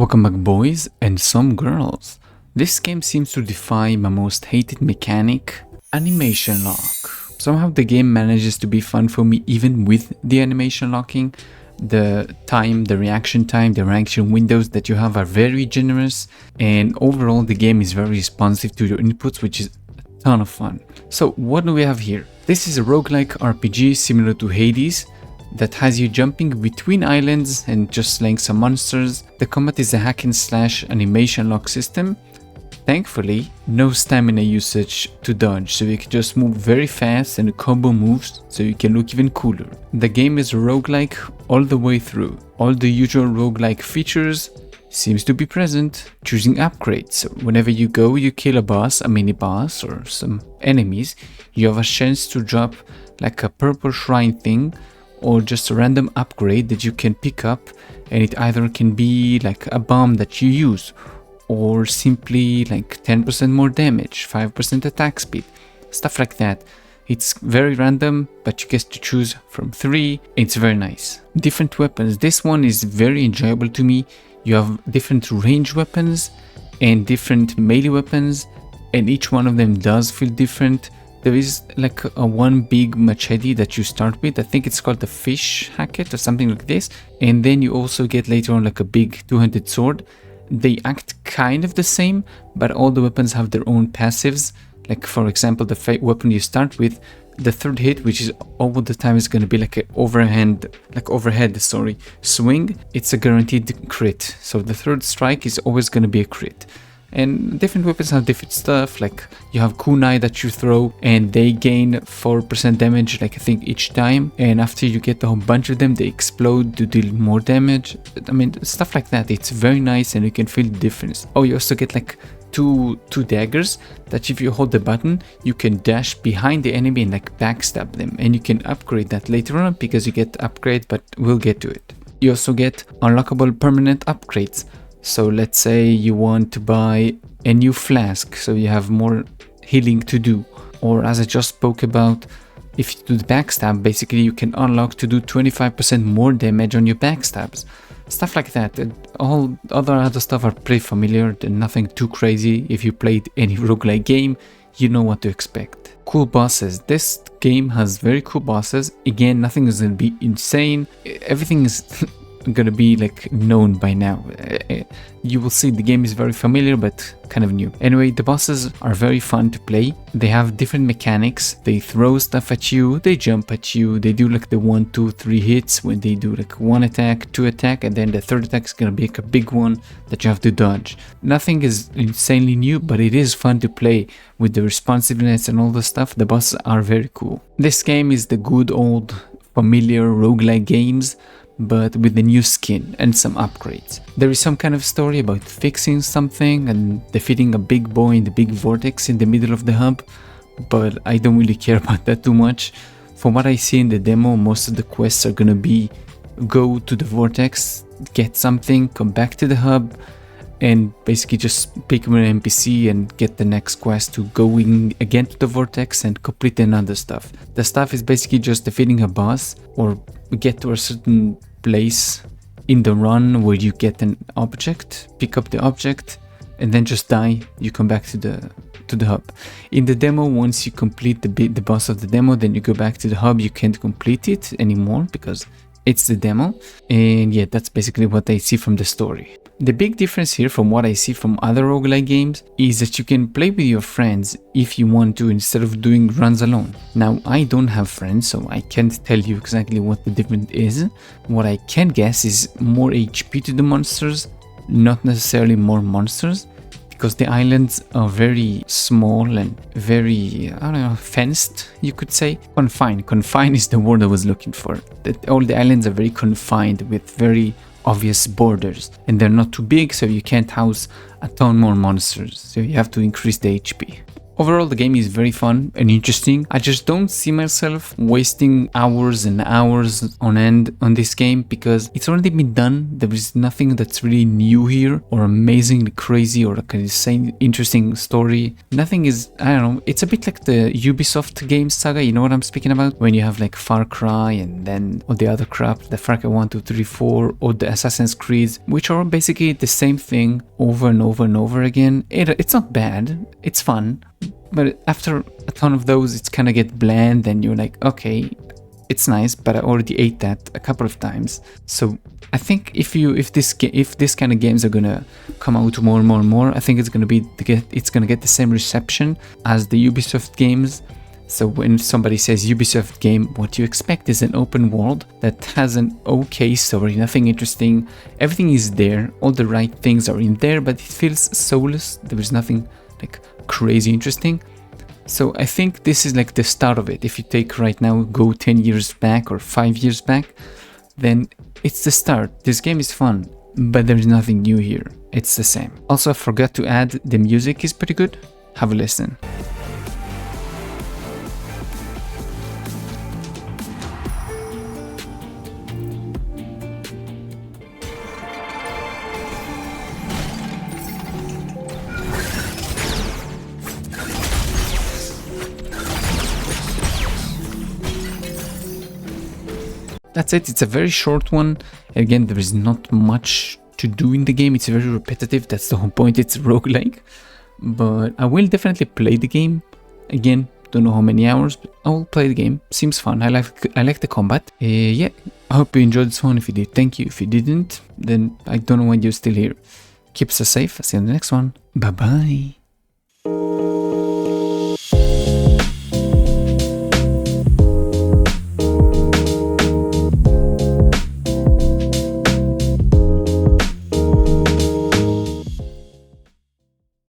Welcome back, boys and some girls. This game seems to defy my most hated mechanic, animation lock. Somehow the game manages to be fun for me even with the animation locking. The time, the reaction windows that you have are very generous, and overall the game is very responsive to your inputs, which is a ton of fun. So what do we have here? This is a roguelike RPG similar to Hades, that has you jumping between islands and just slaying some monsters. The combat is a hack and slash animation lock system. Thankfully, no stamina usage to dodge, so you can just move very fast and combo moves so you can look even cooler. The game is roguelike all the way through. All the usual roguelike features seems to be present. Choosing upgrades, so whenever you go, you kill a boss, a mini boss or some enemies, you have a chance to drop like a purple shrine thing or just a random upgrade that you can pick up, and it either can be like a bomb that you use or simply like 10% more damage, 5% attack speed, stuff like that. It's very random, but you get to choose from 3. It's very nice. Different weapons. This one is very enjoyable to me. You have different range weapons and different melee weapons, and each one of them does feel different. There is like a one big machete that you start with. I think it's called the fish hacket or something like this. And then you also get later on like a big two-handed sword. They act kind of the same, but all the weapons have their own passives. Like for example, the weapon you start with, the third hit, which is all the time is going to be like an overhead swing. It's a guaranteed crit. So the third strike is always going to be a crit. And different weapons have different stuff, like you have kunai that you throw and they gain 4% damage, like I think each time, and after you get a whole bunch of them they explode to deal more damage. I mean, stuff like that. It's very nice and you can feel the difference. Oh, you also get like two daggers that if you hold the button you can dash behind the enemy and like backstab them, and you can upgrade that later on because you get the upgrade, but we'll get to it. You also get unlockable permanent upgrades. So let's say you want to buy a new flask, so you have more healing to do. Or as I just spoke about, if you do the backstab, basically you can unlock to do 25% more damage on your backstabs. Stuff like that. And all other stuff are pretty familiar and nothing too crazy. If you played any roguelike game, you know what to expect. Cool bosses. This game has very cool bosses. Again, nothing is going to be insane. Everything is gonna be like known by now. You will see the game is very familiar but kind of new. Anyway, the bosses are very fun to play. They have different mechanics. They throw stuff at you, they jump at you, they do like the 1, 2, 3 hits when they do like 1 attack, 2 attack, and then the third attack is gonna be like a big one that you have to dodge. Nothing is insanely new, but it is fun to play with the responsiveness and all the stuff. The bosses are very cool. This game is the good old familiar roguelike games, but with the new skin and some upgrades. There is some kind of story about fixing something and defeating a big boy in the big vortex in the middle of the hub, but I don't really care about that too much. From what I see in the demo, most of the quests are gonna be go to the vortex, get something, come back to the hub, and basically just pick up an NPC and get the next quest to going again to the vortex and complete another stuff. The stuff is basically just defeating a boss or get to a certain place in the run where you get an object, pick up the object, and then just die. You come back to the hub. In the demo, once you complete the boss of the demo, then you go back to the hub. You can't complete it anymore because it's the demo. And yeah, that's basically what I see from the story. The big difference here from what I see from other roguelike games is that you can play with your friends if you want to, instead of doing runs alone. Now, I don't have friends, so I can't tell you exactly what the difference is. What I can guess is more HP to the monsters, not necessarily more monsters, because the islands are very small and very, I don't know, fenced, you could say. Confined. Confined is the word I was looking for. All the islands are very confined with very obvious borders, and they're not too big, so you can't house a ton more monsters, so you have to increase the HP. Overall, the game is very fun and interesting. I just don't see myself wasting hours and hours on end on this game because it's already been done. There is nothing that's really new here or amazingly crazy or like an insane interesting story. Nothing is, I don't know, it's a bit like the Ubisoft game saga, you know what I'm speaking about? When you have like Far Cry and then all the other crap, the Far Cry 1, 2, 3, 4, or the Assassin's Creed, which are basically the same thing over and over and over again. It's not bad, it's fun. But after a ton of those, it's kind of get bland and you're like, okay, it's nice, but I already ate that a couple of times. So I think if this kind of games are gonna come out more and more and more, I think it's gonna get the same reception as the Ubisoft games. So when somebody says Ubisoft game, what you expect is an open world that has an okay story, nothing interesting. Everything is there, all the right things are in there, but it feels soulless. There is nothing like crazy interesting. So I think this is like the start of it. If you take right now, go 10 years back or 5 years back, then it's the start. This game is fun, but there's nothing new here. It's the same. Also, I forgot to add, the music is pretty good. Have a listen. That's it, it's a very short one. Again, there is not much to do in the game, it's very repetitive, that's the whole point, it's roguelike. But I will definitely play the game. Again, don't know how many hours, but I will play the game. Seems fun, I like the combat. Yeah, I hope you enjoyed this one. If you did, thank you. If you didn't, then I don't know why you're still here. Keep us safe, I'll see you in the next one. Bye bye.